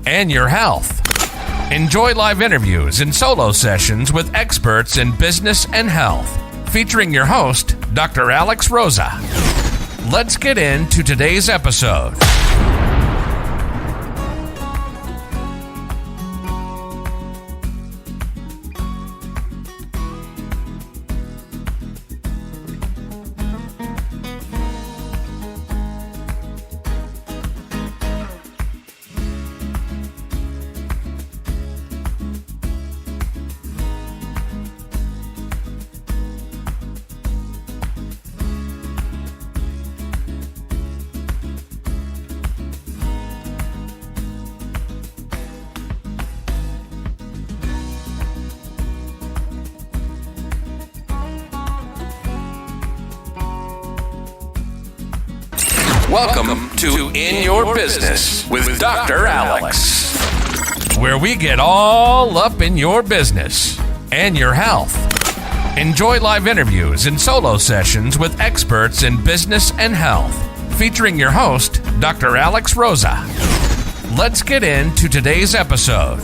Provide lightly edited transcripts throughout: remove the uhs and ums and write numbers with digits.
and your health. Enjoy live interviews and solo sessions with experts in business and health, featuring your host, Dr. Alex Rosa. Let's get into today's episode. Welcome to In Your Business with Dr. Alex, where we get all up in your business and your health. Enjoy live interviews and solo sessions with experts in business and health, featuring your host, Dr. Alex Rosa. Let's get into today's episode.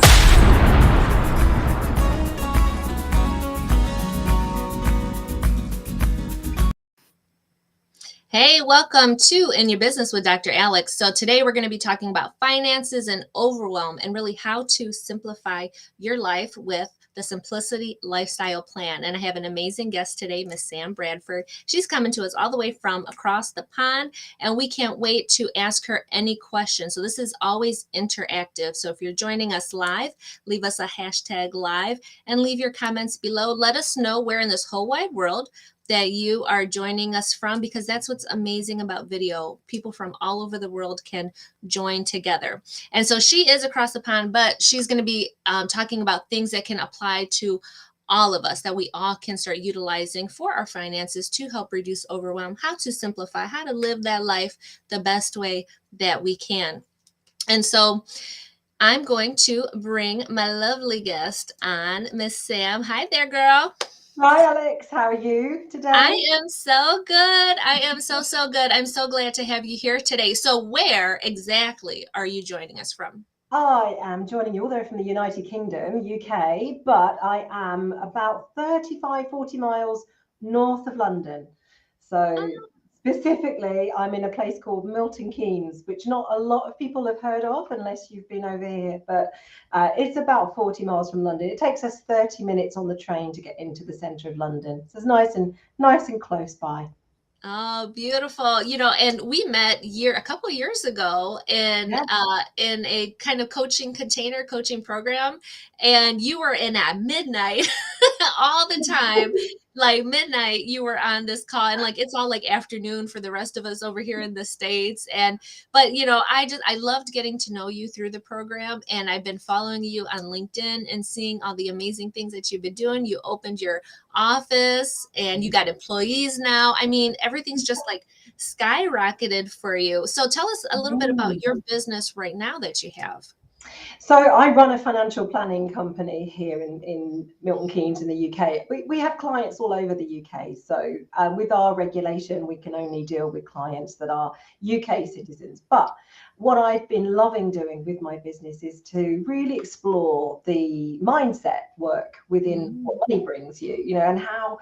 Hey, welcome to In Your Business with Dr. Alex. So today we're going to be talking about finances and overwhelm and really how to simplify your life with the Simplicity Lifestyle Plan. And I have an amazing guest today, Miss Sam Bradford. She's coming to us all the way from across the pond, and we can't wait to ask her any questions. So this is always interactive. So if you're joining us live, leave us a hashtag live and leave your comments below. Let us know where in this whole wide world that you are joining us from, because that's what's amazing about video. People from all over the world can join together. And so she is across the pond, but she's going to be talking about things that can apply to all of us, that we all can start utilizing for our finances to help reduce overwhelm, how to simplify, how to live that life the best way that we can. And so I'm going to bring my lovely guest on, Miss Sam. Hi there, girl. Hi, Alex. How are you today? I am so good. I am so good. I'm so glad to have you here today. So where exactly are you joining us from? I am joining you all the way from the United Kingdom, UK, but I am about 40 miles north of London. So specifically, I'm in a place called Milton Keynes, which not a lot of people have heard of unless you've been over here, but it's about 40 miles from London. It takes us 30 minutes on the train to get into the centre of London. So it's nice and close by. Oh, beautiful. You know, and we met a couple of years ago in a kind of coaching program, and you were in at midnight all the time. Like midnight, you were on this call, and like it's all like afternoon for the rest of us over here in the States. But you know, I loved getting to know you through the program, and I've been following you on LinkedIn and seeing all the amazing things that you've been doing. You opened your office and you got employees now. I mean, everything's just like skyrocketed for you. So tell us a little bit about your business right now that you have. So I run a financial planning company here in Milton Keynes in the UK. We have clients all over the UK. So with our regulation, we can only deal with clients that are UK citizens. But what I've been loving doing with my business is to really explore the mindset work within what money brings you, you know, and how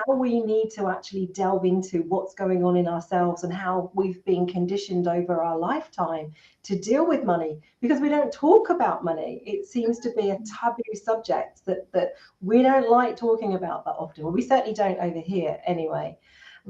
we need to actually delve into what's going on in ourselves and how we've been conditioned over our lifetime to deal with money, because we don't talk about money. It seems to be a taboo subject that we don't like talking about that often. Well, we certainly don't over here anyway.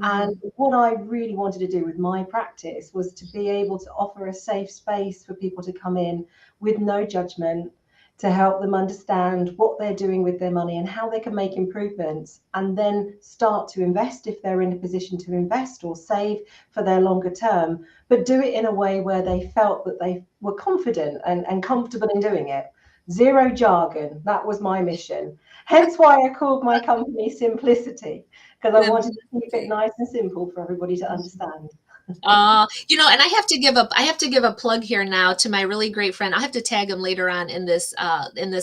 And what I really wanted to do with my practice was to be able to offer a safe space for people to come in with no judgment, to help them understand what they're doing with their money and how they can make improvements, and then start to invest if they're in a position to invest or save for their longer term, but do it in a way where they felt that they were confident and comfortable in doing it. Zero jargon. That was my mission. Hence why I called my company Simplicity, because I wanted to keep it nice and simple for everybody to understand. And I have to give a plug here now to my really great friend. I'll have to tag him later on in this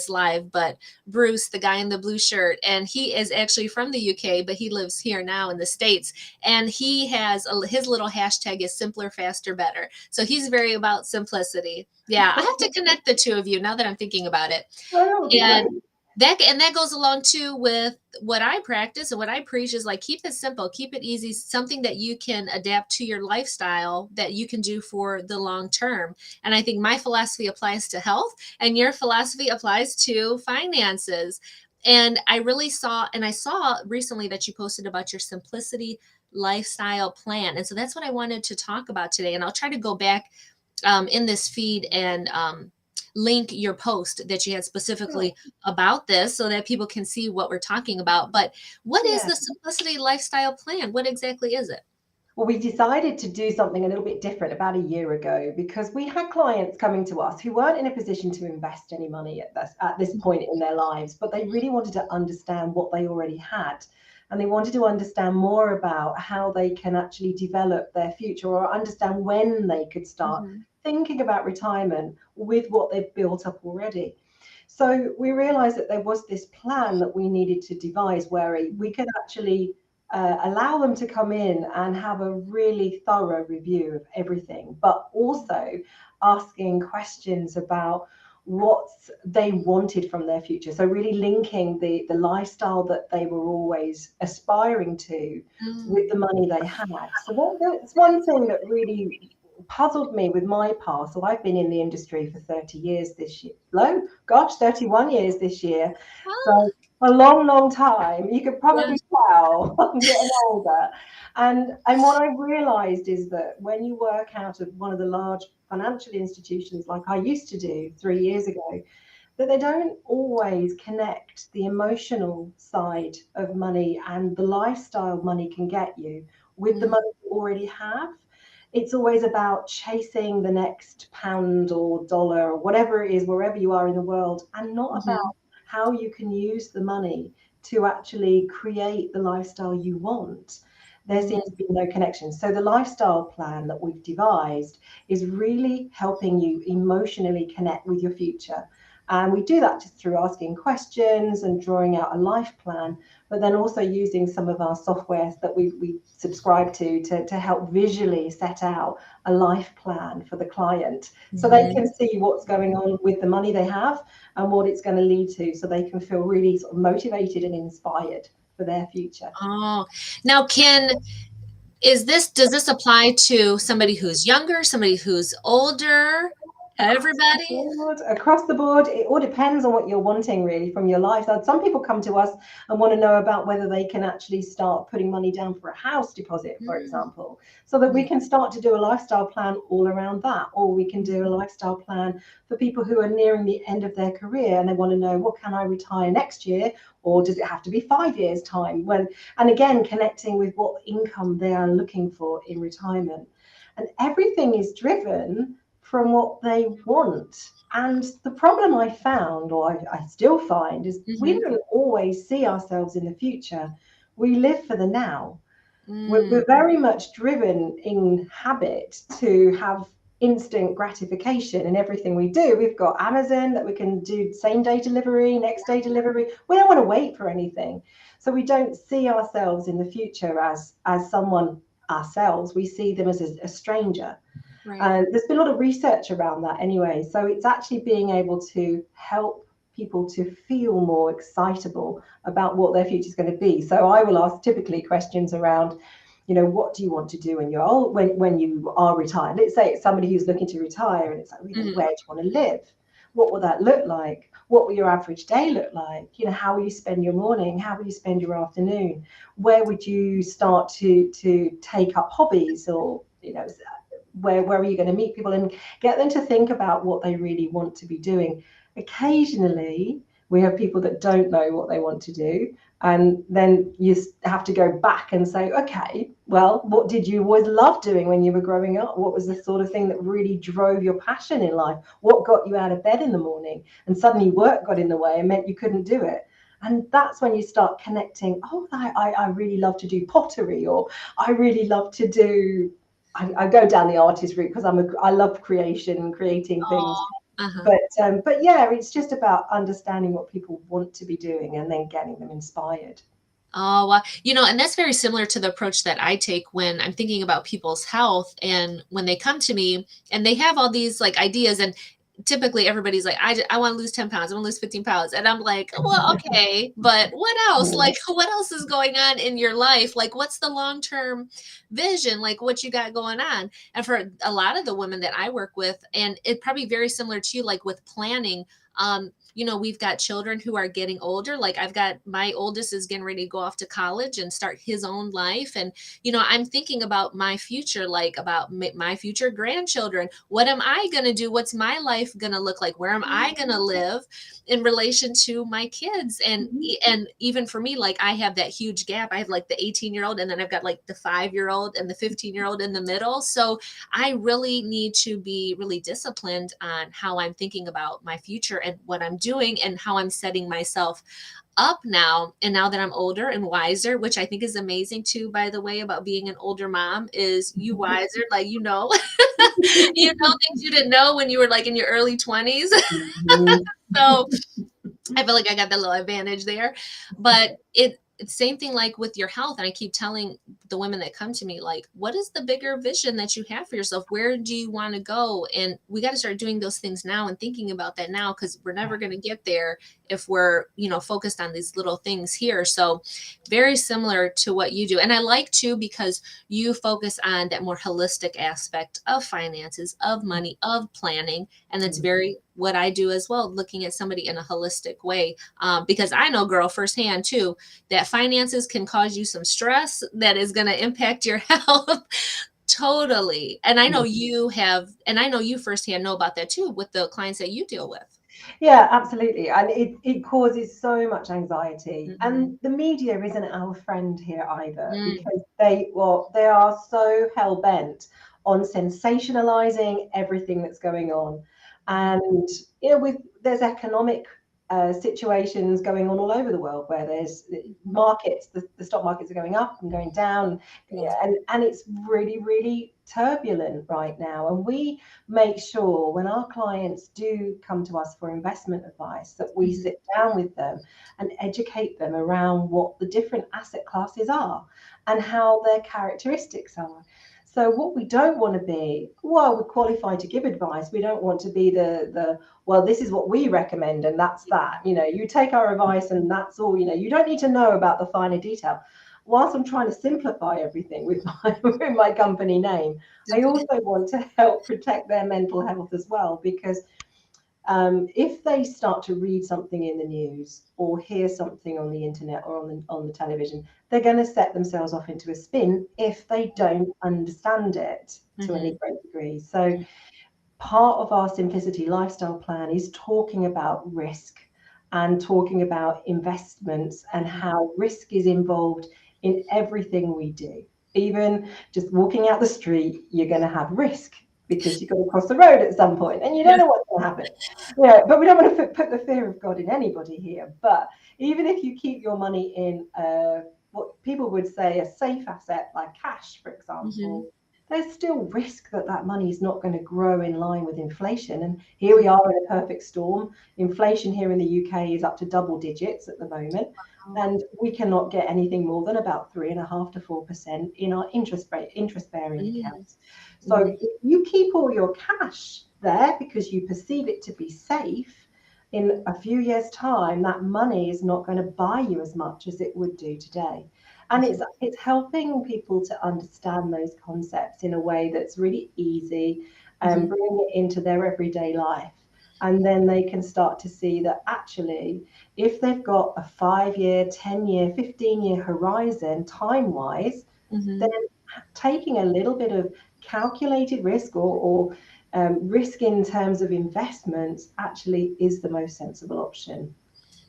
live, but Bruce, the guy in the blue shirt, and he is actually from the UK, but he lives here now in the States, and he has his little hashtag is simpler, faster, better. So he's very about simplicity. Yeah, I have to connect the two of you now that I'm thinking about it. Oh, that would be And great. that goes along too with what I practice and what I preach is like keep it simple, keep it easy, something that you can adapt to your lifestyle that you can do for the long term. And I think my philosophy applies to health and your philosophy applies to finances. And I saw recently that you posted about your simplicity lifestyle plan. And so that's what I wanted to talk about today. And I'll try to go back in this feed and link your post that you had specifically about this so that people can see what we're talking about. But what is Yeah. the Simplicity Lifestyle Plan? What exactly is it? Well, we decided to do something a little bit different about a year ago because we had clients coming to us who weren't in a position to invest any money at this point in their lives, but they really wanted to understand what they already had. And they wanted to understand more about how they can actually develop their future or understand when they could start Mm-hmm. thinking about retirement with what they've built up already. So we realized that there was this plan that we needed to devise where we could actually allow them to come in and have a really thorough review of everything, but also asking questions about what they wanted from their future. So really linking the lifestyle that they were always aspiring to with the money they had. So that's one thing that really puzzled me with my past. So I've been in the industry for 30 years this year. No, gosh, 31 years this year. Oh, So a long, long time. You could yeah. probably tell I'm getting older. And what I realized is that when you work out of one of the large financial institutions like I used to do 3 years ago, that they don't always connect the emotional side of money and the lifestyle money can get you with the Mm-hmm. money you already have. It's always about chasing the next pound or dollar or whatever it is, wherever you are in the world, and not about how you can use the money to actually create the lifestyle you want. There seems to be no connection. So the lifestyle plan that we've devised is really helping you emotionally connect with your future. And we do that just through asking questions and drawing out a life plan, but then also using some of our softwares that we subscribe to help visually set out a life plan for the client so they Mm-hmm. can see what's going on with the money they have and what it's going to lead to so they can feel really sort of motivated and inspired for their future. Oh, now does this apply to somebody who's younger, somebody who's older, everybody? Across the board, it all depends on what you're wanting really from your life. So some people come to us and want to know about whether they can actually start putting money down for a house deposit, for example, so that we can start to do a lifestyle plan all around that. Or we can do a lifestyle plan for people who are nearing the end of their career and they want to know, well, can I retire next year? Or does it have to be 5 years' time? And again, connecting with what income they are looking for in retirement. And everything is driven from what they want. And the problem I found, or I still find, is we Mm-hmm. don't always see ourselves in the future. We live for the now. Mm, We're very much driven in habit to have instant gratification in everything we do. We've got Amazon that we can do same day delivery, next day delivery. We don't want to wait for anything. So we don't see ourselves in the future as someone ourselves. We see them as a stranger. right. And there's been a lot of research around that anyway. So it's actually being able to help people to feel more excitable about what their future is going to be. So I will ask typically questions around, what do you want to do when you're old, when you are retired? Let's say it's somebody who's looking to retire and it's like, where do you want to live? What will that look like? What will your average day look like? How will you spend your morning? How will you spend your afternoon? Where would you start to take up hobbies or, where are you going to meet people and get them to think about what they really want to be doing. Occasionally, we have people that don't know what they want to do. And then you have to go back and say, okay, well, what did you always love doing when you were growing up? What was the sort of thing that really drove your passion in life? What got you out of bed in the morning? And suddenly work got in the way and meant you couldn't do it. And that's when you start connecting. Oh, I really love to do pottery, or I really love to do I go down the artist route because I love creation and creating things. But yeah, it's just about understanding what people want to be doing and then getting them inspired. Oh, well, and that's very similar to the approach that I take when I'm thinking about people's health. And when they come to me and they have all these like ideas, and typically everybody's like, I want to lose 10 pounds. I want to lose 15 pounds. And I'm like, well, okay, but what else? Like, what else is going on in your life? Like, what's the long-term vision? Like, what you got going on? And for a lot of the women that I work with, and it probably very similar to you, like with planning, we've got children who are getting older. Like I've got my oldest is getting ready to go off to college and start his own life. And, I'm thinking about my future, like about my future grandchildren. What am I going to do? What's my life going to look like? Where am I going to live in relation to my kids? And even for me, like I have that huge gap. I have like the 18-year-old and then I've got like the 5-year-old and the 15-year-old in the middle. So I really need to be really disciplined on how I'm thinking about my future and what I'm doing and how I'm setting myself up now. And now that I'm older and wiser, which I think is amazing too, by the way, about being an older mom, is you wiser, like, you know things you didn't know when you were like in your early 20s. So I feel like I got that little advantage there. But it's same thing like with your health. And I keep telling the women that come to me, like, what is the bigger vision that you have for yourself? Where do you want to go? And we got to start doing those things now and thinking about that now, because we're never going to get there if we're, focused on these little things here. So very similar to what you do. And I like too, because you focus on that more holistic aspect of finances, of money, of planning. And that's very what I do as well, looking at somebody in a holistic way. Because I know, girl, firsthand too, that finances can cause you some stress that is going to impact your health. Totally. And I know you have, and I know you firsthand know about that too with the clients that you deal with. Yeah, absolutely. And it causes so much anxiety. And the media isn't our friend here either, because they are so hell-bent on sensationalizing everything that's going on. And there's economic situations going on all over the world where there's markets, the stock markets are going up and going down, and it's really, really turbulent right now. And we make sure when our clients do come to us for investment advice that we sit down with them and educate them around what the different asset classes are and how their characteristics are. So what we don't want to be, while we're qualified to give advice, we don't want to be well, this is what we recommend and that's that. You take our advice and that's all. You don't need to know about the finer detail. Whilst I'm trying to simplify everything with my company name, I also want to help protect their mental health as well, because if they start to read something in the news or hear something on the internet or on the television, they're going to set themselves off into a spin if they don't understand it to any great degree. So part of our Simplicity Lifestyle Plan is talking about risk and talking about investments and how risk is involved in everything we do. Even just walking out the street, you're going to have risk, because you've got to cross the road at some point and you don't know what's going to happen. But we don't want to put the fear of God in anybody here. But even if you keep your money in what people would say a safe asset like cash, for example, there's still risk that money is not going to grow in line with inflation. And here we are in a perfect storm. Inflation here in the UK is up to double digits at the moment. And we cannot get anything more than about 3.5% to 4% in our interest-bearing accounts. So if you keep all your cash there because you perceive it to be safe, in a few years' time, that money is not going to buy you as much as it would do today. And it's helping people to understand those concepts in a way that's really easy and bringing it into their everyday life. And then they can start to see that actually, if they've got a 5-year, 10-year, 15-year horizon time-wise, then taking a little bit of calculated risk or risk in terms of investments actually is the most sensible option.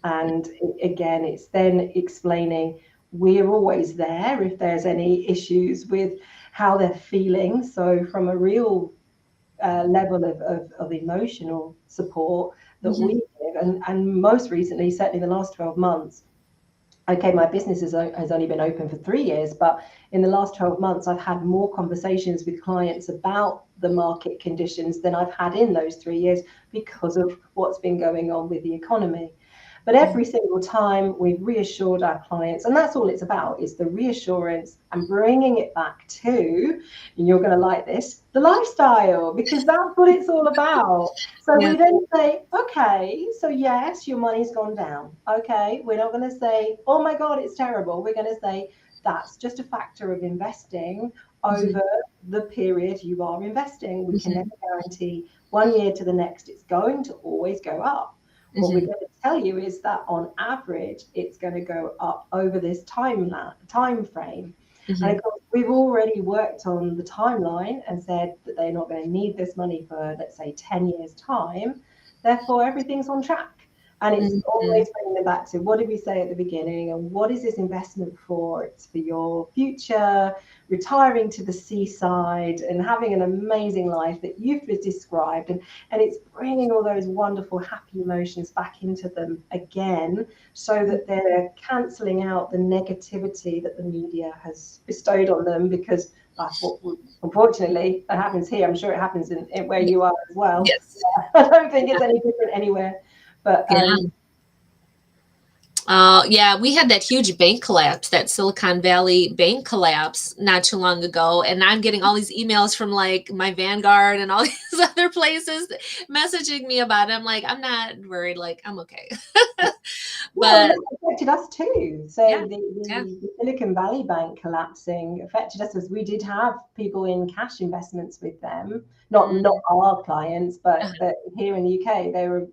And again, it's then explaining we're always there if there's any issues with how they're feeling. So from a real level of emotional support that we give, and most recently, certainly in the last 12 months, okay, my business has only been open for 3 years, but in the last 12 months, I've had more conversations with clients about the market conditions than I've had in those 3 years because of what's been going on with the economy. But every single time we've reassured our clients, and that's all it's about, is the reassurance and bringing it back to, and you're going to like this, the lifestyle, because that's what it's all about. So we then say, okay, so yes, your money's gone down. Okay, we're not going to say, oh my God, it's terrible. We're going to say, that's just a factor of investing over the period you are investing. We can never guarantee 1 year to the next, it's going to always go up. What we're going to tell you is that on average, it's going to go up over this time frame. And of course, we've already worked on the timeline and said that they're not going to need this money for, let's say, 10 years' time. Therefore, everything's on track. And it's always bringing them back to what did we say at the beginning and what is this investment for? It's for your future, retiring to the seaside and having an amazing life that you've described. And it's bringing all those wonderful, happy emotions back into them again so that they're cancelling out the negativity that the media has bestowed on them, because that's what, unfortunately, that happens here. I'm sure it happens in where you are as well. Yes. I don't think it's any different anywhere. But yeah, we had that huge bank collapse, that Silicon Valley bank collapse not too long ago. And I'm getting all these emails from like my Vanguard and all these other places messaging me about it. I'm like, I'm not worried. Like, I'm okay. But it affected us too. So Yeah, the Silicon Valley Bank collapsing affected us, as we did have people in cash investments with them, not our clients, but here in the UK,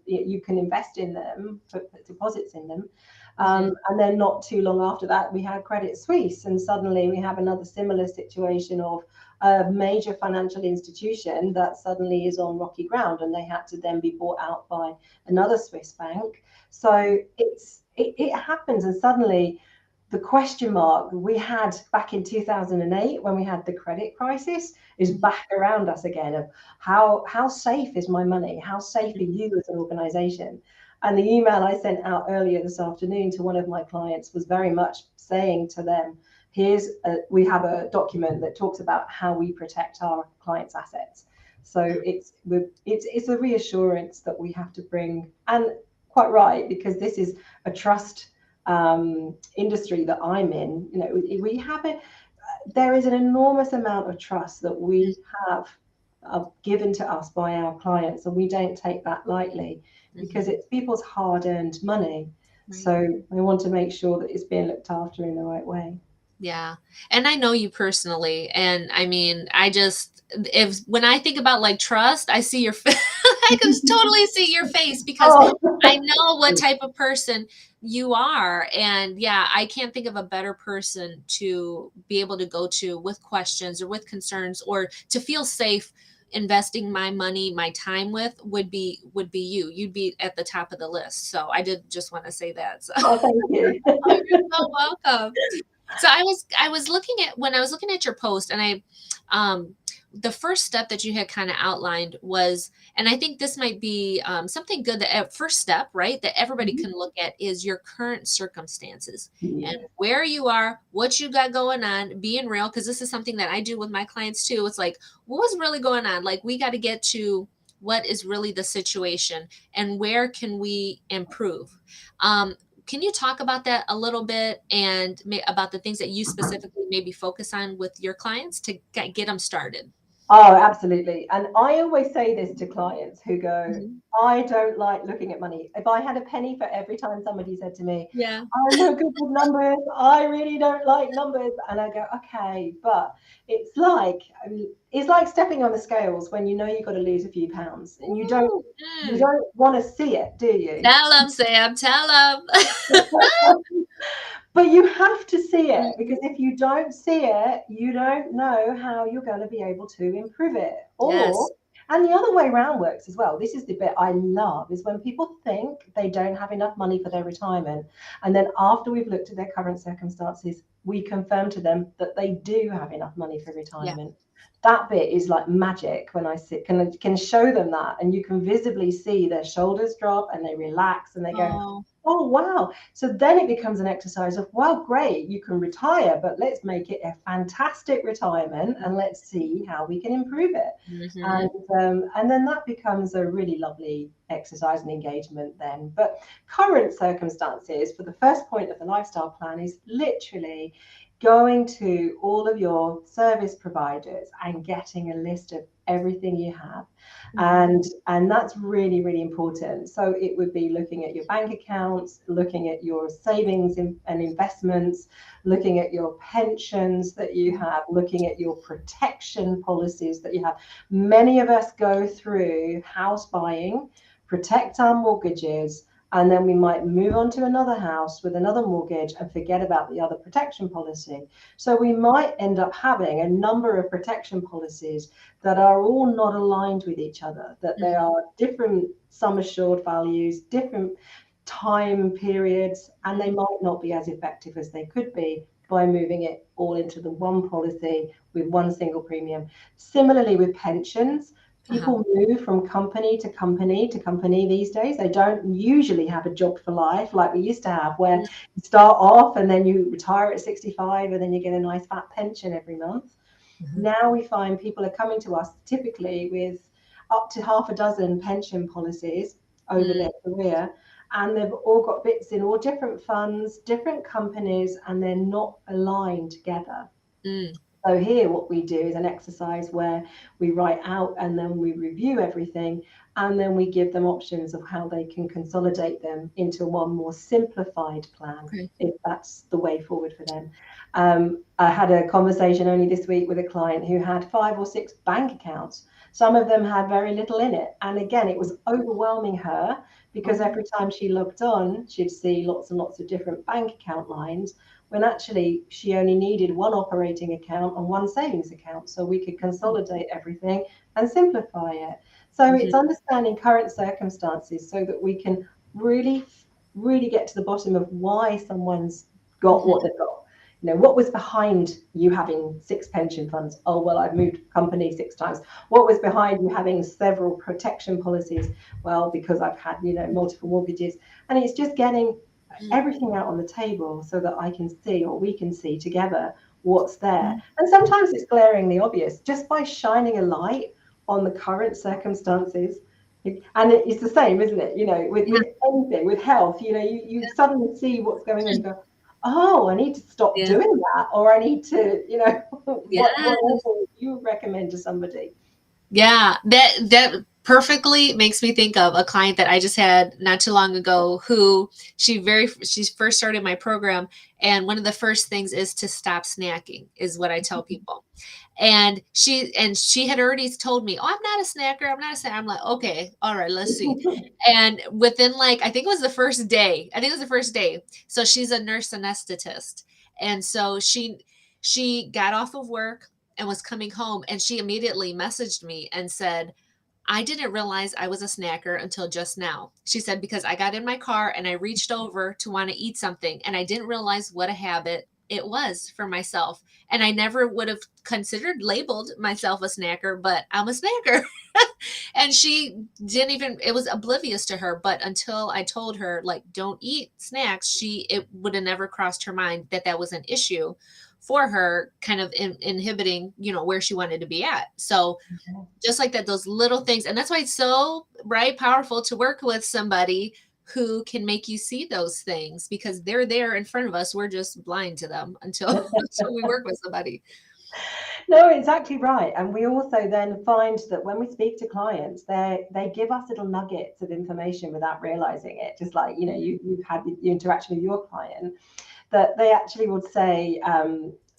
you can invest in them, put deposits in them. And then not too long after that, we had Credit Suisse, and suddenly we have another similar situation of a major financial institution that suddenly is on rocky ground, and they had to then be bought out by another Swiss bank. So it happens, and suddenly the question mark we had back in 2008 when we had the credit crisis is back around us again, of how safe is my money? How safe are you as an organization? And the email I sent out earlier this afternoon to one of my clients was very much saying to them, we have a document that talks about how we protect our clients' assets. So it's a reassurance that we have to bring, and quite right, because this is a trust industry that I'm in. You know, we have it. There is an enormous amount of trust that we have given to us by our clients, and we don't take that lightly, because it's people's hard-earned money. So we want to make sure that it's being looked after in the right way. Yeah. And I know you personally. And I mean, when I think about like trust, I see your face. I can totally see your face, because I know what type of person you are. And yeah, I can't think of a better person to be able to go to with questions or with concerns, or to feel safe investing my money, my time with, would be you. You'd be at the top of the list. So I did just want to say that. So thank you. You're so welcome. So I was looking at your post, and the first step that you had kind of outlined was, and I think this might be something good, that first step, right, that everybody can look at, is your current circumstances and where you are, what you got going on, being real, because this is something that I do with my clients too. It's like, what was really going on? Like, we got to get to what is really the situation and where can we improve. Can you talk about that a little bit, and about the things that you specifically maybe focus on with your clients to get them started? Oh, absolutely. And I always say this to clients who go, I don't like looking at money. If I had a penny for every time somebody said to me, I'm no good with numbers, I really don't like numbers. And I go, okay, but it's like stepping on the scales when you know you've got to lose a few pounds, and you don't want to see it, do you? Tell them, Sam, tell them. But you have to see it, because if you don't see it, you don't know how you're going to be able to improve it. And the other way around works as well. This is the bit I love, is when people think they don't have enough money for their retirement, and then after we've looked at their current circumstances, we confirm to them that they do have enough money for retirement. That bit is like magic when I can show them that, and you can visibly see their shoulders drop and they relax and they go, oh wow. So then it becomes an exercise of, well, great, you can retire, but let's make it a fantastic retirement and let's see how we can improve it. And then that becomes a really lovely exercise and engagement then. But current circumstances for the first point of the lifestyle plan is literally going to all of your service providers and getting a list of everything you have. And that's really, really important. So it would be looking at your bank accounts, looking at your savings and investments, looking at your pensions that you have, looking at your protection policies that you have. Many of us go through house buying, protect our mortgages, and then we might move on to another house with another mortgage and forget about the other protection policy. So we might end up having a number of protection policies that are all not aligned with each other, that they are different sum assured values, different time periods, and they might not be as effective as they could be by moving it all into the one policy with one single premium. Similarly with pensions, people move from company to company to company these days. They don't usually have a job for life like we used to have, where you start off and then you retire at 65 and then you get a nice fat pension every month. Now we find people are coming to us typically with up to half a dozen pension policies over their career, and they've all got bits in all different funds, different companies, and they're not aligned together. So here what we do is an exercise where we write out and then we review everything, and then we give them options of how they can consolidate them into one more simplified plan, if that's the way forward for them. I had a conversation only this week with a client who had 5 or 6 bank accounts. Some of them had very little in it. And again, it was overwhelming her because every time she looked on, she'd see lots and lots of different bank account lines, when actually she only needed one operating account and one savings account, so we could consolidate everything and simplify it. So it's understanding current circumstances so that we can really, really get to the bottom of why someone's got what they've got. You know, what was behind you having 6 pension funds? Oh, well, I've moved company 6 times. What was behind you having several protection policies? Well, because I've had, multiple mortgages. And it's just getting everything out on the table so that I can see, or we can see together, what's there. And sometimes it's glaringly obvious just by shining a light on the current circumstances. And it's the same, isn't it? With anything, with health, you suddenly see what's going on and go, oh, I need to stop doing that, or I need to, what you recommend to somebody. Yeah, that perfectly makes me think of a client that I just had not too long ago who she first started my program, and one of the first things is to stop snacking, is what I tell people. And she had already told me, oh, I'm not a snacker. I'm not a snacker. I'm like, okay, all right, let's see. And within I think it was the first day. So she's a nurse anesthetist. And so she got off of work and was coming home, and she immediately messaged me and said, I didn't realize I was a snacker until just now. She said, because I got in my car and I reached over to want to eat something, and I didn't realize what a habit it was for myself. And I never would have labeled myself a snacker, but I'm a snacker. And she didn't even, it was oblivious to her. But until I told her, don't eat snacks, it would have never crossed her mind that was an issue for her, kind of inhibiting, where she wanted to be at. So just like that, those little things. And that's why it's so powerful to work with somebody who can make you see those things, because they're there in front of us. We're just blind to them until we work with somebody. No, exactly right. And we also then find that when we speak to clients, they give us little nuggets of information without realizing it. Just like, you've had your interaction with your client, that they actually would say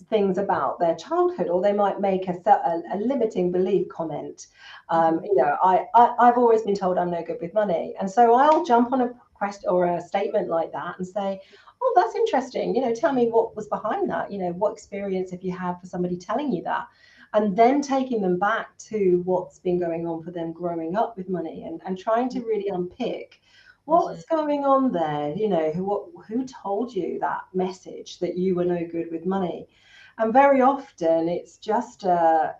things about their childhood, or they might make a limiting belief comment. I've always been told I'm no good with money. And so I'll jump on a question or a statement like that and say, oh, that's interesting. Tell me what was behind that. What experience have you had for somebody telling you that? And then taking them back to what's been going on for them growing up with money, and trying to really unpick what's going on there. Who told you that message that you were no good with money? And very often it's just a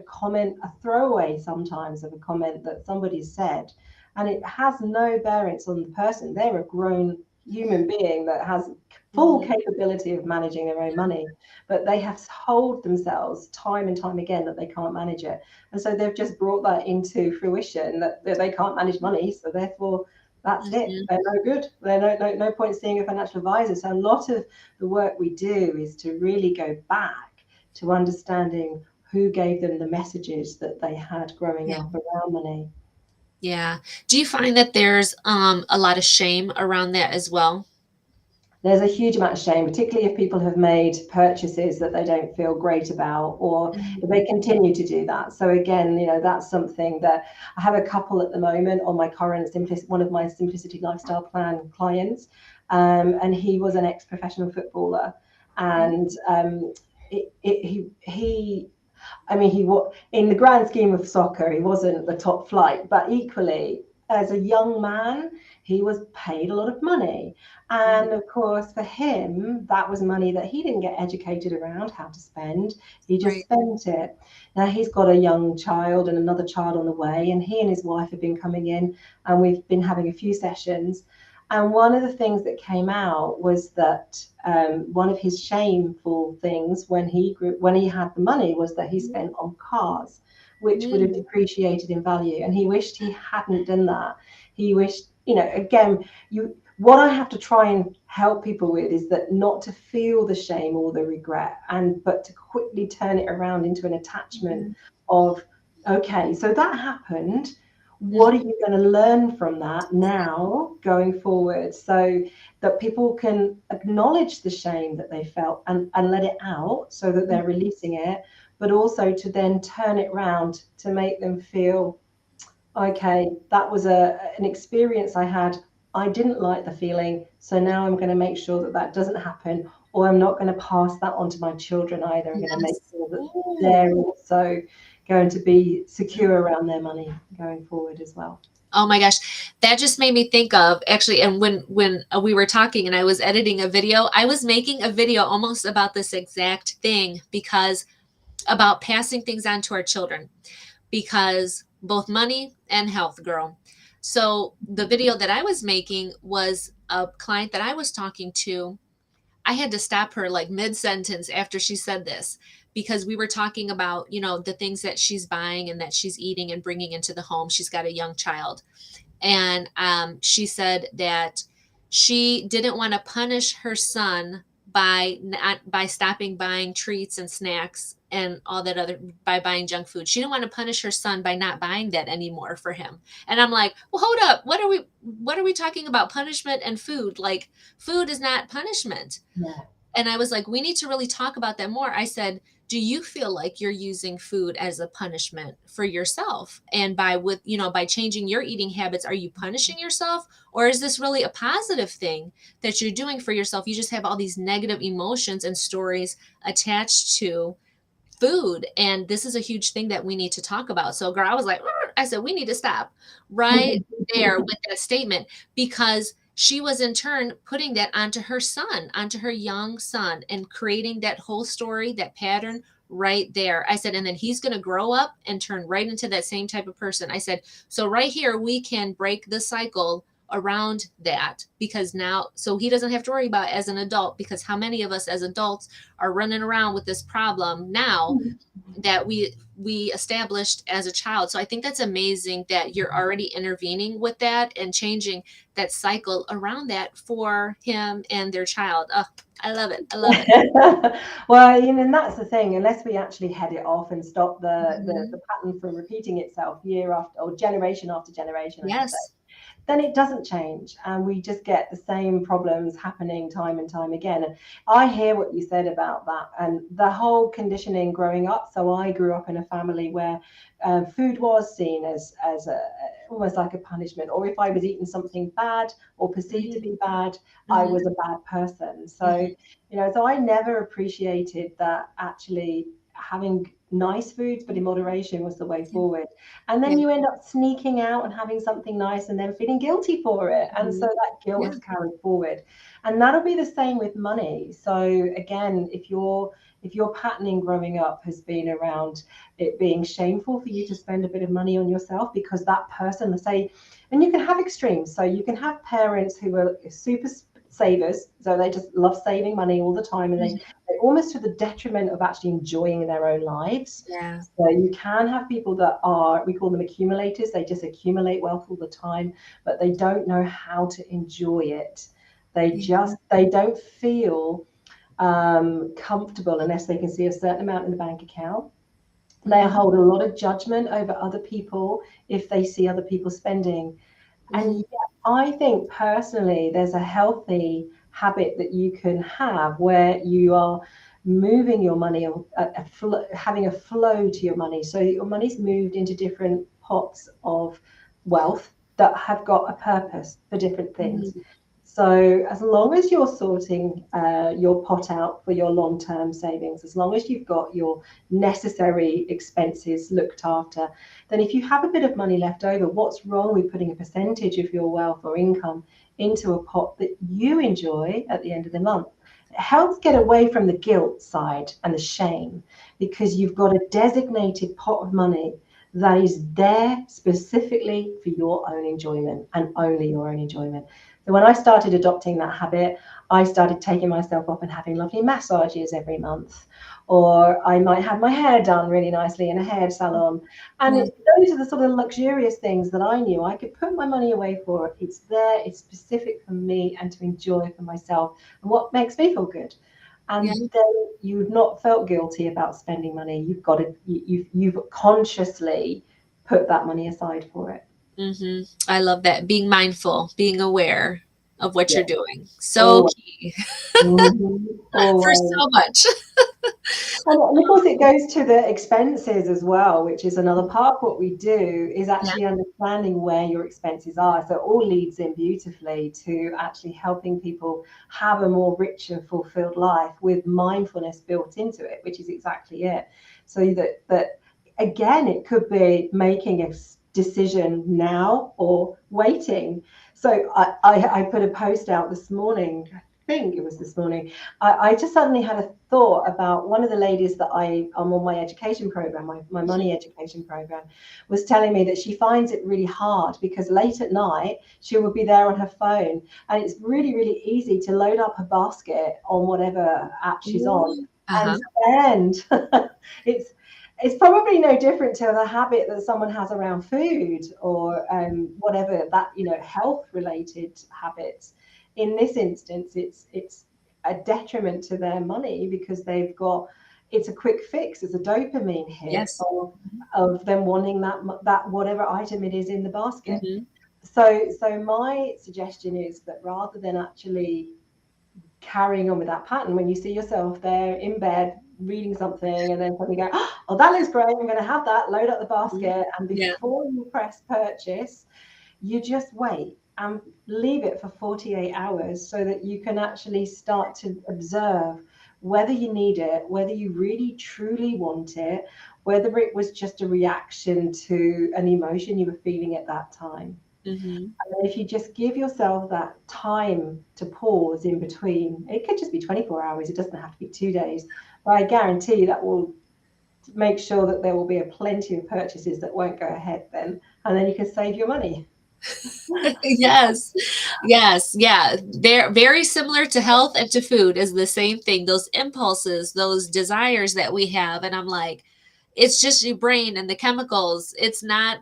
comment, a throwaway sometimes of a comment that somebody said, and it has no bearings on the person. They're a grown human being that has full capability of managing their own money, but they have told themselves time and time again that they can't manage it. And so they've just brought that into fruition that they can't manage money. So therefore, that's it. They're no good. They're no point seeing a financial advisor. So a lot of the work we do is to really go back to understanding who gave them the messages that they had growing up around money. Yeah. Do you find that there's a lot of shame around that as well? There's a huge amount of shame, particularly if people have made purchases that they don't feel great about, or if they continue to do that. So again, that's something that I have a couple at the moment on my current one of my Simplicity Lifestyle Plan clients, and he was an ex-professional footballer, and he in the grand scheme of soccer, he wasn't the top flight, but equally, as a young man, he was paid a lot of money. And of course, for him, that was money that he didn't get educated around how to spend. He just spent it. Now he's got a young child and another child on the way, and he and his wife have been coming in, and we've been having a few sessions. And one of the things that came out was that one of his shameful things when he had the money was that he spent on cars, which would have depreciated in value. And he wished he hadn't done that. He wished, what I have to try and help people with is that not to feel the shame or the regret, but to quickly turn it around into an attachment of, okay, so that happened. What are you going to learn from that now going forward, so that people can acknowledge the shame that they felt and let it out so that they're releasing it, but also to then turn it around to make them feel, okay, that was an experience I had. I didn't like the feeling, so now I'm going to make sure that that doesn't happen, or I'm not going to pass that on to my children either. I'm going to make sure that they're also going to be secure around their money going forward as well. Oh my gosh, that just made me think of actually, and when we were talking and I was editing a video, I was making a video almost about this exact thing, because about passing things on to our children, because both money and health grow. So the video that I was making was a client that I was talking to. I had to stop her like mid-sentence after she said this, because we were talking about, the things that she's buying and that she's eating and bringing into the home. She's got a young child. And she said that she didn't want to punish her son by stopping buying treats and snacks and all that by buying junk food. She didn't want to punish her son by not buying that anymore for him. And I'm like, well, hold up. What are we talking about? Punishment and food? Like, food is not punishment. Yeah. And I was like, we need to really talk about that more. I said, do you feel like you're using food as a punishment for yourself? And by changing your eating habits, are you punishing yourself? Or is this really a positive thing that you're doing for yourself? You just have all these negative emotions and stories attached to food. And this is a huge thing that we need to talk about. So girl, I was like, I said, we need to stop right there with that statement, because she was in turn putting that onto her son, onto her young son, and creating that whole story, that pattern right there. I said, and then he's going to grow up and turn right into that same type of person. I said, so right here, we can break the cycle around that, because now, so he doesn't have to worry about as an adult, because how many of us as adults are running around with this problem now that we established as a child. So I think that's amazing that you're already intervening with that and changing that cycle around that for him and their child. Oh, I love it. I love it. Well, and that's the thing. Unless we actually head it off and stop the pattern from repeating itself year after, or generation after generation, yes, then it doesn't change, and we just get the same problems happening time and time again. And I hear what you said about that and the whole conditioning growing up. So I grew up in a family where food was seen as almost like a punishment, or if I was eating something bad or perceived to be bad, I was a bad person. So so I never appreciated that actually having nice foods, but in moderation, was the way forward. And then you end up sneaking out and having something nice and then feeling guilty for it. And so that guilt is carried forward. And that'll be the same with money. So again, if if your patterning growing up has been around it being shameful for you to spend a bit of money on yourself because that person, let's say, and you can have extremes. So you can have parents who are super savers, so they just love saving money all the time, and they almost to the detriment of actually enjoying their own lives. Yeah. So you can have people that are, we call them accumulators, they just accumulate wealth all the time, but they don't know how to enjoy it. They don't feel comfortable unless they can see a certain amount in the bank account. They hold a lot of judgment over other people if they see other people spending. And yet, I think personally, there's a healthy habit that you can have where you are moving your money, having a flow to your money. So your money's moved into different pots of wealth that have got a purpose for different things. So as long as you're sorting your pot out for your long-term savings, as long as you've got your necessary expenses looked after, then if you have a bit of money left over, what's wrong with putting a percentage of your wealth or income into a pot that you enjoy at the end of the month? It helps get away from the guilt side and the shame, because you've got a designated pot of money that is there specifically for your own enjoyment and only your own enjoyment. So when I started adopting that habit, I started taking myself off and having lovely massages every month, or I might have my hair done really nicely in a hair salon. And those are the sort of luxurious things that I knew I could put my money away for. It's there, it's specific for me and to enjoy for myself and what makes me feel good. And then you've not felt guilty about spending money. You've got to, you've consciously put that money aside for it. I love that. Being mindful, being aware of what you're doing. So key for so much. And of course, it goes to the expenses as well, which is another part of what we do, is actually understanding where your expenses are. So it all leads in beautifully to actually helping people have a more rich and fulfilled life with mindfulness built into it, which is exactly it. So that again, it could be making a decision now or waiting. So I put a post out this morning, I think it was this morning. I just suddenly had a thought about one of the ladies that I'm on my education program, my money education program, was telling me that she finds it really hard because late at night she will be there on her phone, and it's really, really easy to load up her basket on whatever app she's on and spend. It's probably no different to the habit that someone has around food or whatever that, health related habits. In this instance, it's a detriment to their money because it's a quick fix. It's a dopamine hit of them wanting that whatever item it is in the basket. So my suggestion is that rather than actually carrying on with that pattern, when you see yourself there in bed reading something and then suddenly go, oh, that looks great, I'm going to have that, load up the basket, and before you press purchase, you just wait and leave it for 48 hours so that you can actually start to observe whether you need it, whether you really truly want it, whether it was just a reaction to an emotion you were feeling at that time. And if you just give yourself that time to pause in between, it could just be 24 hours, it doesn't have to be 2 days, but I guarantee you that will make sure that there will be a plenty of purchases that won't go ahead then, and then you can save your money. Yes. Yeah. They're very similar to health and to food is the same thing. Those impulses, those desires that we have. And I'm like, it's just your brain and the chemicals. It's not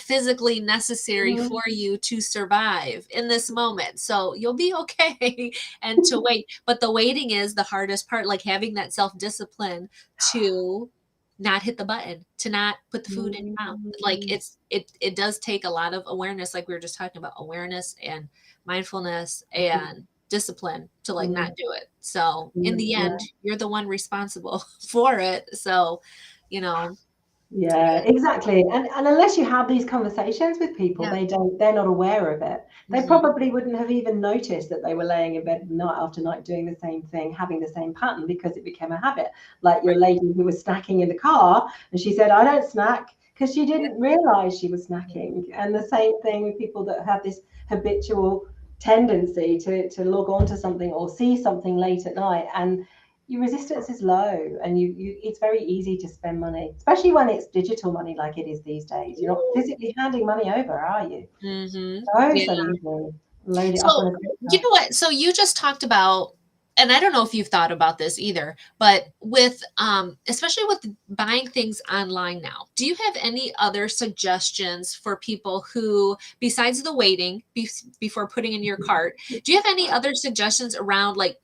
physically necessary for you to survive in this moment. So you'll be okay and to wait. But the waiting is the hardest part, like having that self-discipline to not hit the button, to not put the food in your mouth. Like it does take a lot of awareness, like we were just talking about, awareness and mindfulness and discipline to like not do it. So in the end, you're the one responsible for it. So, Yeah, exactly. And unless you have these conversations with people, they're not aware of it. They probably wouldn't have even noticed that they were laying in bed night after night doing the same thing, having the same pattern, because it became a habit. Like your lady who was snacking in the car, and she said, I don't snack, because she didn't realize she was snacking. And the same thing with people that have this habitual tendency to log on to something or see something late at night, and your resistance is low, and it's very easy to spend money, especially when it's digital money like it is these days. You're not physically handing money over, are you? Yeah. So easy. Load it up on So, a credit you card. know what? So you just talked about, and I don't know if you've thought about this either, but with especially with buying things online now, do you have any other suggestions for people who, besides the waiting before putting in your cart, do you have any other suggestions around like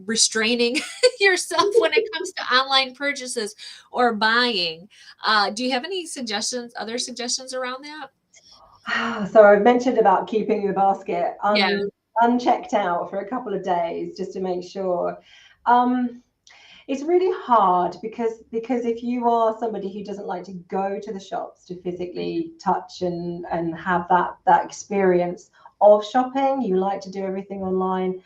restraining yourself when it comes to online purchases or buying? Do you have any other suggestions around that? So I've mentioned about keeping the basket Yeah. unchecked out for a couple of days just to make sure. It's really hard because if you are somebody who doesn't like to go to the shops to physically touch and have that experience of shopping, you like to do everything online,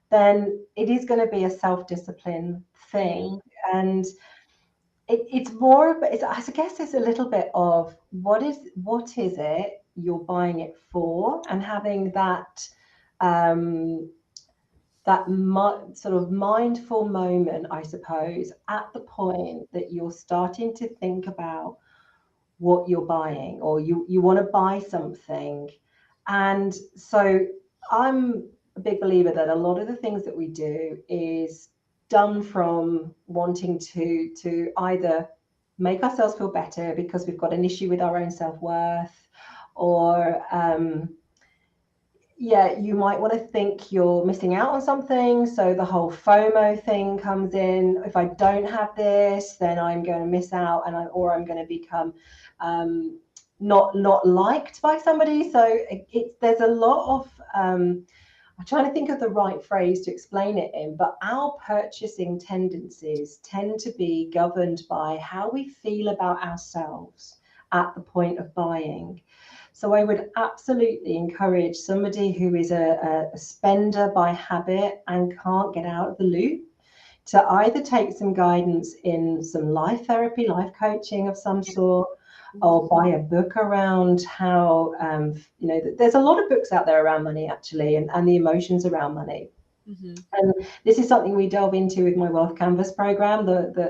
then it is going to be a self-discipline thing. And it's more of, I guess it's a little bit of what is it you're buying it for, and having that sort of mindful moment, I suppose, at the point that you're starting to think about what you're buying, or you want to buy something. And so I'm a big believer that a lot of the things that we do is done from wanting to either make ourselves feel better because we've got an issue with our own self-worth, or you might want to think you're missing out on something. So the whole FOMO thing comes in. If I don't have this, then I'm going to miss out, and I'm going to become not liked by somebody. So there's a lot of I'm trying to think of the right phrase to explain it in, but our purchasing tendencies tend to be governed by how we feel about ourselves at the point of buying. So I would absolutely encourage somebody who is a spender by habit and can't get out of the loop to either take some guidance in some life therapy, life coaching of some sort, or buy a book around how, there's a lot of books out there around money, actually, and the emotions around money. And this is something we delve into with my Wealth Canvas program,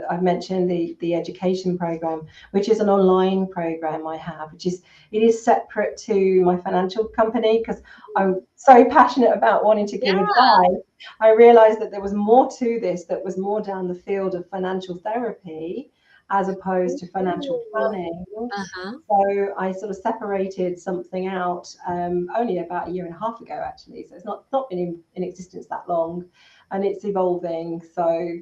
I've mentioned, the education program, which is an online program I have, it is separate to my financial company, because I'm so passionate about wanting to give advice. I realized that there was more to this, that was more down the field of financial therapy as opposed to financial planning. So I sort of separated something out only about a year and a half ago, actually. So it's not been in existence that long, and it's evolving. So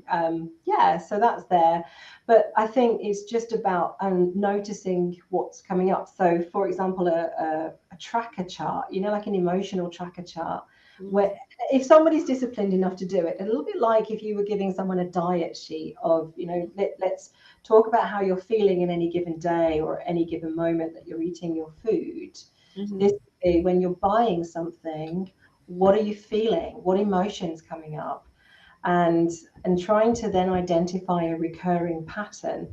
so that's there. But I think it's just about noticing what's coming up. So, for example, a tracker chart, like an emotional tracker chart, where if somebody's disciplined enough to do it, a little bit like if you were giving someone a diet sheet of, let's talk about how you're feeling in any given day or any given moment that you're eating your food. This would be when you're buying something, what are you feeling? What emotions coming up? And trying to then identify a recurring pattern.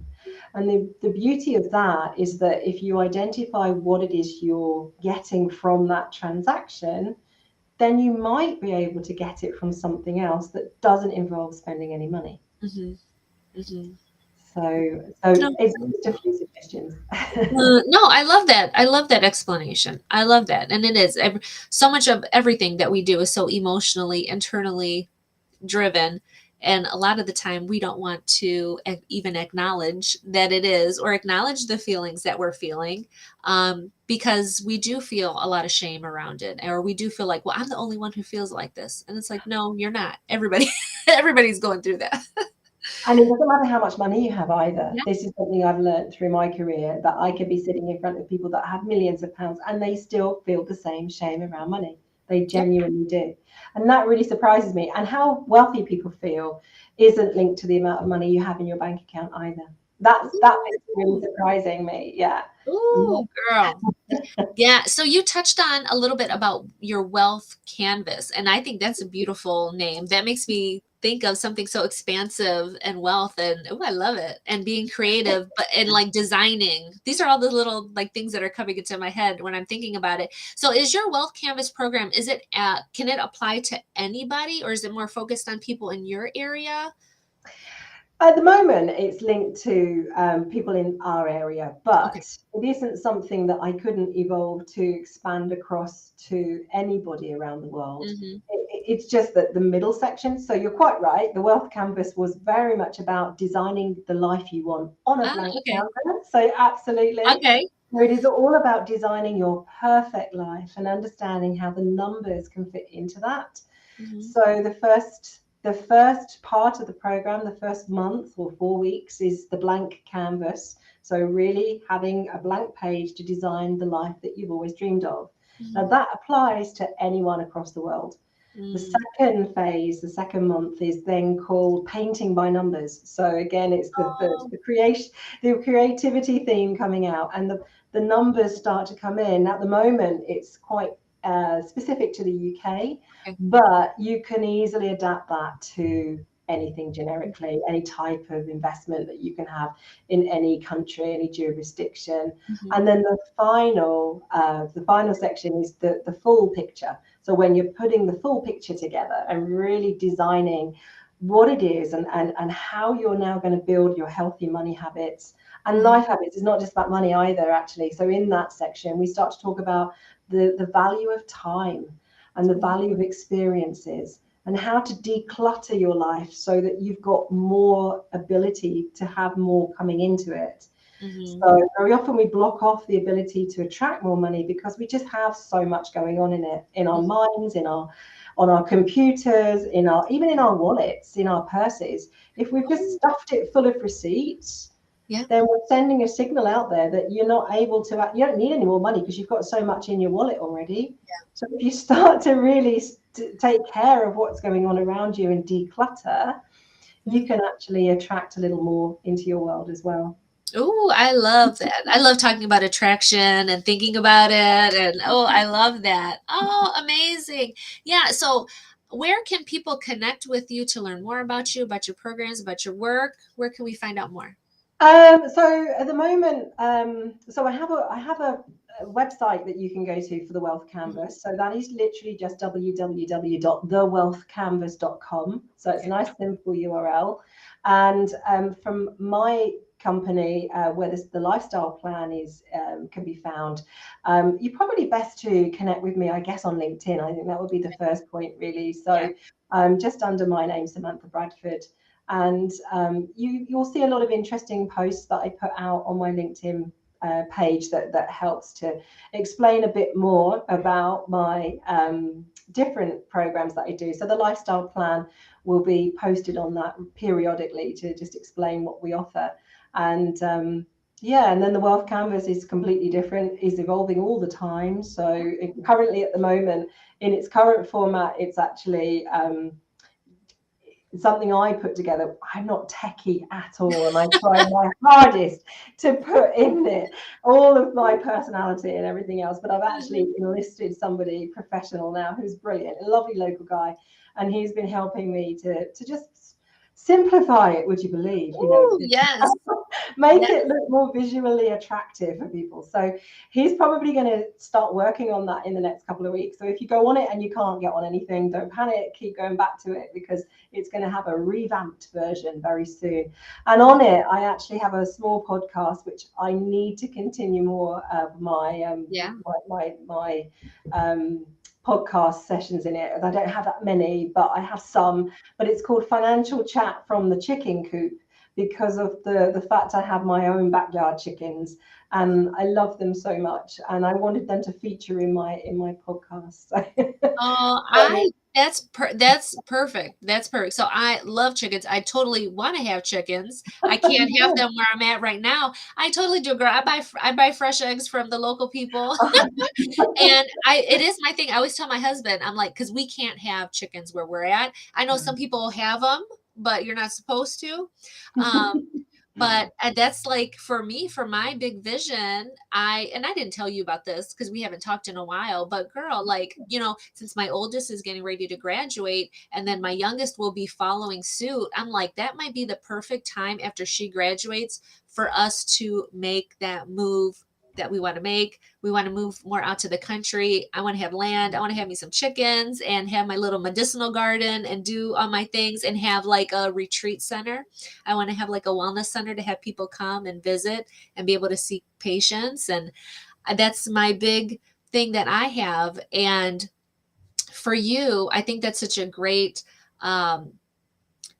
And the beauty of that is that if you identify what it is you're getting from that transaction, then you might be able to get it from something else that doesn't involve spending any money. So it's just a few suggestions. No, I love that. I love that explanation. I love that. And it is so much of everything that we do is so emotionally, internally driven. And a lot of the time we don't want to even acknowledge that it is, or acknowledge the feelings that we're feeling, because we do feel a lot of shame around it. Or we do feel like, well, I'm the only one who feels like this. And it's like, no, you're not. Everybody's going through that. And it doesn't matter how much money you have either. Yeah. This is something I've learned through my career, that I could be sitting in front of people that have millions of pounds and they still feel the same shame around money. They genuinely do. And that really surprises me. And how wealthy people feel isn't linked to the amount of money you have in your bank account either. That is really surprising me. Yeah. Ooh, girl. Yeah. So you touched on a little bit about your Wealth Canvas, and I think that's a beautiful name. That makes me think of something so expansive and wealth, and I love it. And being creative, but and like designing. These are all the little like things that are coming into my head when I'm thinking about it. So is your Wealth Canvas program, is it can it apply to anybody, or is it more focused on people in your area? At the moment, it's linked to people in our area, Okay. but it isn't something that I couldn't evolve to expand across to anybody around the world. Mm-hmm. It's just that the middle section. So you're quite right. The Wealth Canvas was very much about designing the life you want on a blank Okay. canvas. So absolutely. Okay. So it is all about designing your perfect life and understanding how the numbers can fit into that. Mm-hmm. So the first part of the program, the first month or 4 weeks, is the blank canvas. So really having a blank page to design the life that you've always dreamed of. Now that applies to anyone across the world. The second phase, the second month, is then called painting by numbers. So again, it's the creativity theme coming out, and the numbers start to come in. At the moment, it's quite specific to the UK, Okay. but you can easily adapt that to anything generically, any type of investment that you can have in any country, any jurisdiction. Mm-hmm. And then the final section is the full picture. So when you're putting the full picture together and really designing what it is and how you're now going to build your healthy money habits and life habits. It's not just about money either, actually. So in that section, we start to talk about the value of time and the value of experiences and how to declutter your life so that you've got more ability to have more coming into it. Mm-hmm. So very often we block off the ability to attract more money because we just have so much going on in it, in our minds, on our computers, even in our wallets, in our purses. If we've just stuffed it full of receipts, then we're sending a signal out there that you're not able to, you don't need any more money because you've got so much in your wallet already. So if you start to really take care of what's going on around you and declutter, you can actually attract a little more into your world as well. Oh, I love that. I love talking about attraction and thinking about it. And I love that. Oh, amazing. Yeah. So, where can people connect with you to learn more about you, about your programs, about your work? Where can we find out more? So at the moment, so I have a website that you can go to for the Wealth Canvas. So that is literally just www.thewealthcanvas.com. So it's a nice simple URL. And from my company, where the lifestyle plan is can be found, you're probably best to connect with me, I guess, on LinkedIn. I think that would be the first point, really. So just under my name, Samantha Bradford. And you'll see a lot of interesting posts that I put out on my LinkedIn page that helps to explain a bit more about my different programs that I do. So the lifestyle plan will be posted on that periodically to just explain what we offer. And and then the Wealth Canvas is completely different, is evolving all the time. So currently at the moment, in its current format, it's actually something I put together. I'm not techie at all, and I try my hardest to put in it all of my personality and everything else. But I've actually enlisted somebody professional now who's brilliant, a lovely local guy, and he's been helping me to just simplify it. Would you believe? Oh, yes. Make it look more visually attractive for people. So he's probably going to start working on that in the next couple of weeks. So if you go on it and you can't get on anything, don't panic, keep going back to it, because it's going to have a revamped version very soon. And on it, I actually have a small podcast, which I need to continue more of my podcast sessions in it. I don't have that many, but I have some. But it's called Financial Chat from the Chicken Coop, because of the fact I have my own backyard chickens and I love them so much, and I wanted them to feature in my podcast. That's perfect. That's perfect. So I love chickens. I totally want to have chickens. I can't have them where I'm at right now. I totally do, girl. I buy fresh eggs from the local people. And it is my thing. I always tell my husband, I'm like, because we can't have chickens where we're at. I know some people have them, but you're not supposed to. But that's like for me, for my big vision, I didn't tell you about this because we haven't talked in a while, but girl, like, since my oldest is getting ready to graduate and then my youngest will be following suit, I'm like, that might be the perfect time after she graduates for us to make that move that we want to make. We want to move more out to the country. I want to have land. I want to have me some chickens and have my little medicinal garden and do all my things and have like a retreat center. I want to have like a wellness center to have people come and visit and be able to see patients. And that's my big thing that I have. And for you, I think that's such a great,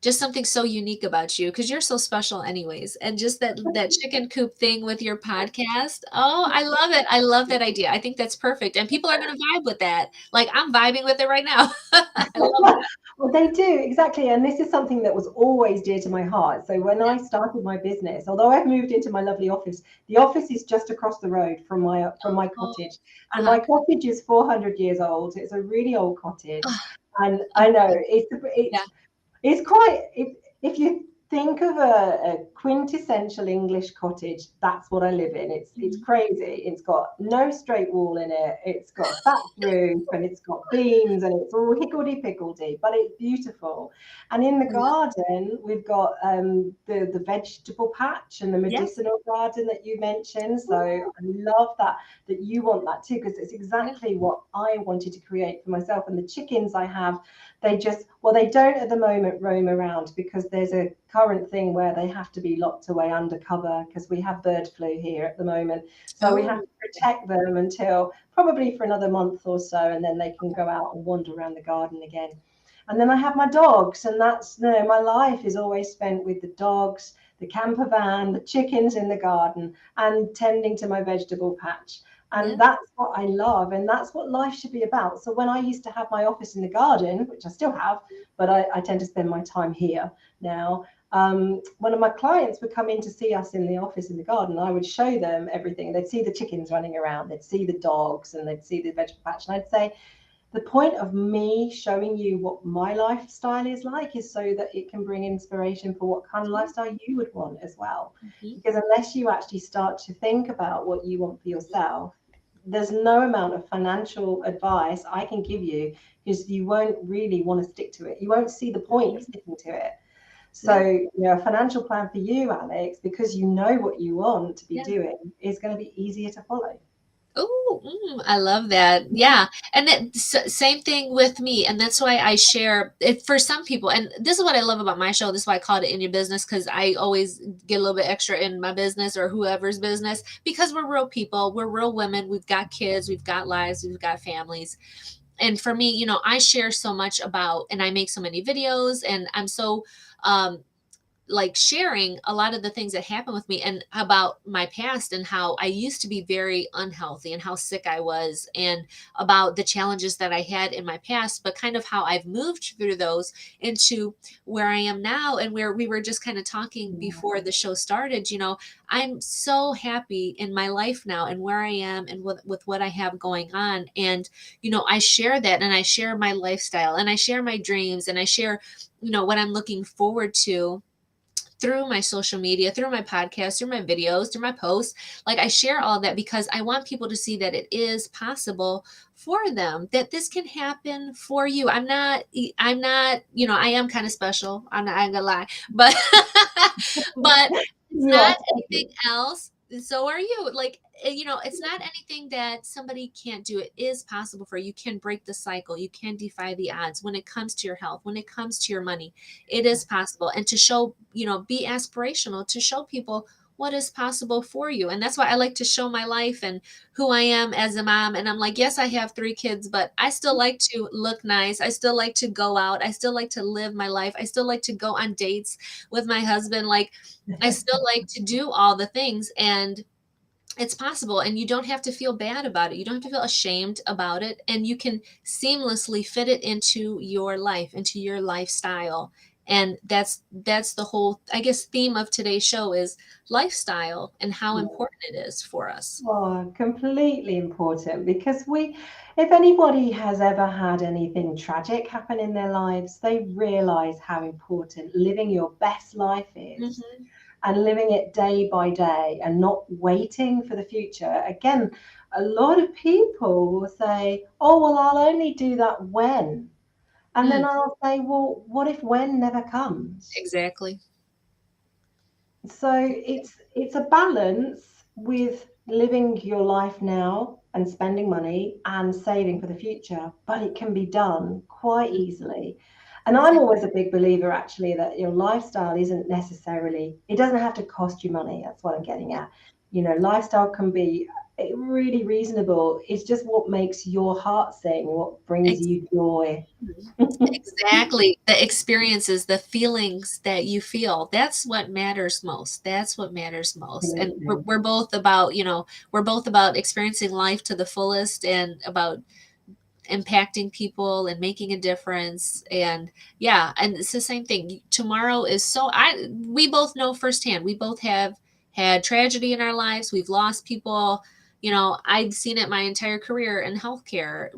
just something so unique about you because you're so special anyways. And just that chicken coop thing with your podcast. Oh, I love it. I love that idea. I think that's perfect. And people are going to vibe with that. Like I'm vibing with it right now. I love it. Well, they do, exactly. And this is something that was always dear to my heart. So when I started my business, although I've moved into my lovely office, the office is just across the road from my cottage. And my cottage is 400 years old. It's a really old cottage. And I know it's quite, if you think of a quintessential English cottage, that's what I live in. It's crazy. It's got no straight wall in it. It's got a thatched roof and it's got beams and it's all higgledy-piggledy, but it's beautiful. And in the garden, we've got the vegetable patch and the medicinal garden that you mentioned. So I love that you want that too, because it's exactly what I wanted to create for myself. And the chickens I have, they don't at the moment roam around because there's a current thing where they have to be locked away undercover because we have bird flu here at the moment. So we have to protect them until probably for another month or so, and then they can go out and wander around the garden again. And then I have my dogs, and that's, my life is always spent with the dogs, the camper van, the chickens in the garden, and tending to my vegetable patch. And that's what I love. And that's what life should be about. So when I used to have my office in the garden, which I still have, but I tend to spend my time here now. One of my clients would come in to see us in the office in the garden. I would show them everything. They'd see the chickens running around. They'd see the dogs and they'd see the vegetable patch. And I'd say, the point of me showing you what my lifestyle is like is so that it can bring inspiration for what kind of lifestyle you would want as well. Because unless you actually start to think about what you want for yourself, there's no amount of financial advice I can give you because you won't really want to stick to it. You won't see the point of sticking to it. So, a financial plan for you, Alex, because you know what you want to be doing, is going to be easier to follow. Oh, I love that. Yeah. And that same thing with me. And that's why I share it for some people. And this is what I love about my show. This is why I call it In Your Business, because I always get a little bit extra in my business or whoever's business, because we're real people. We're real women. We've got kids. We've got lives. We've got families. And for me, I share so much about, and I make so many videos, and I'm so, like sharing a lot of the things that happened with me and about my past and how I used to be very unhealthy and how sick I was and about the challenges that I had in my past, but kind of how I've moved through those into where I am now. And where we were just kind of talking before the show started, I'm so happy in my life now and where I am and with what I have going on. And, I share that, and I share my lifestyle, and I share my dreams, and I share, what I'm looking forward to through my social media, through my podcast, through my videos, through my posts. Like I share all of that because I want people to see that it is possible for them, that this can happen for you. I'm not, I am kind of special. I'm gonna lie, but, but it's not anything else. So are you. Like, it's not anything that somebody can't do. It is possible for you. You can break the cycle. You can defy the odds when it comes to your health, when it comes to your money. It is possible. And to show, be aspirational, to show people what is possible for you. And that's why I like to show my life and who I am as a mom. And I'm like, yes, I have 3 kids, but I still like to look nice. I still like to go out. I still like to live my life. I still like to go on dates with my husband. Like, I still like to do all the things, and it's possible. And you don't have to feel bad about it. You don't have to feel ashamed about it. And you can seamlessly fit it into your life, into your lifestyle. And that's the whole, I guess, theme of today's show is lifestyle and how important it is for us. Oh, completely important, because if anybody has ever had anything tragic happen in their lives, they realize how important living your best life is. and living it day by day and not waiting for the future. Again, a lot of people will say, oh, well, I'll only do that when. And then I'll say, well, what if when never comes? Exactly. So it's a balance with living your life now and spending money and saving for the future, but it can be done quite easily. And I'm always a big believer, actually, that your lifestyle isn't necessarily, it doesn't have to cost you money. That's what I'm getting at. You know, lifestyle can be really reasonable. It's just what makes your heart sing, what brings you joy. Exactly. The experiences, the feelings that you feel, that's what matters most. That's what matters most. And we're both about, we're both about experiencing life to the fullest and about impacting people and making a difference. And yeah, and it's the same thing. Tomorrow is we both know firsthand, we both have had tragedy in our lives. We've lost people. I've seen it my entire career in healthcare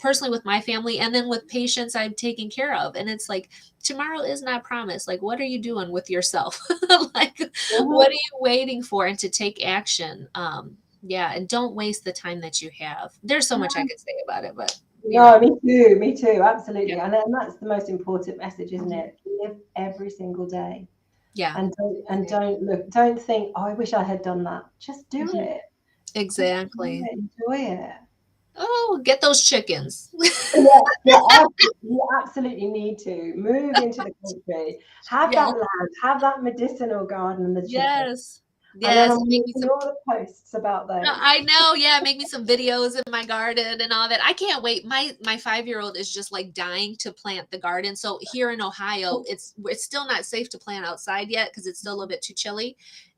personally with my family, and then with patients I've taken care of. And it's like, tomorrow is not promised. Like, what are you doing with yourself? Like, what are you waiting for? And to take action. Yeah, and don't waste the time that you have. There's so much I could say about it, but no, me too, absolutely. And that's the most important message, isn't it? Live every single day. Yeah. And don't think, oh, I wish I had done that. Just do it. Exactly. Just enjoy it. Oh, get those chickens. You absolutely need to move into the country, have that land, have that medicinal garden and the chickens. And then I'm making all the posts about those. I know, yeah, make me some videos in my garden and all that. I can't wait. My 5-year-old is just like dying to plant the garden. So here in Ohio, it's still not safe to plant outside yet because it's still a little bit too chilly.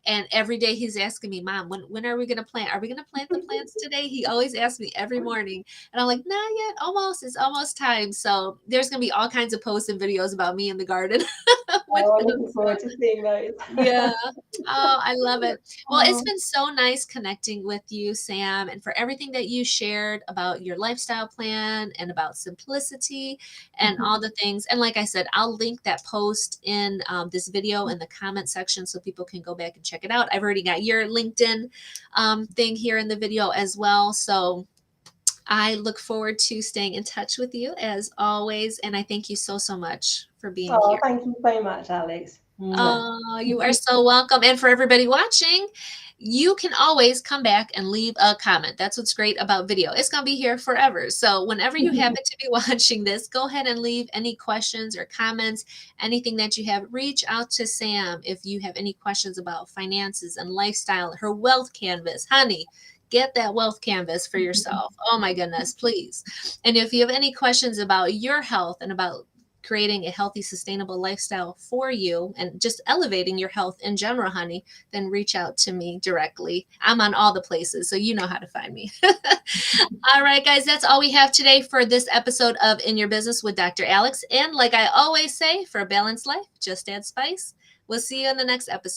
And every day he's asking me, Mom, when are we going to plant? Are we going to plant the plants today? He always asks me every morning. And I'm like, not yet, almost. It's almost time. So there's going to be all kinds of posts and videos about me in the garden. I'm looking forward to seeing those. Yeah. Oh, I love it. Well, it's been so nice connecting with you, Sam, and for everything that you shared about your lifestyle plan and about simplicity and all the things. And like I said, I'll link that post in this video in the comment section so people can go back and check it out. I've already got your LinkedIn thing here in the video as well. So I look forward to staying in touch with you as always. And I thank you so, so much for being here. Thank you so much, Alex. Oh, you are so welcome. And for everybody watching, you can always come back and leave a comment. That's what's great about video. It's going to be here forever. So whenever you happen to be watching this, go ahead and leave any questions or comments, anything that you have. Reach out to Sam if you have any questions about finances and lifestyle, her wealth canvas. Honey, get that wealth canvas for yourself. Oh my goodness, please. And if you have any questions about your health and about creating a healthy, sustainable lifestyle for you and just elevating your health in general, honey, then reach out to me directly. I'm on all the places, so you know how to find me. All right, guys, that's all we have today for this episode of In Your Business with Dr. Alex. And like I always say, for a balanced life, just add spice. We'll see you in the next episode.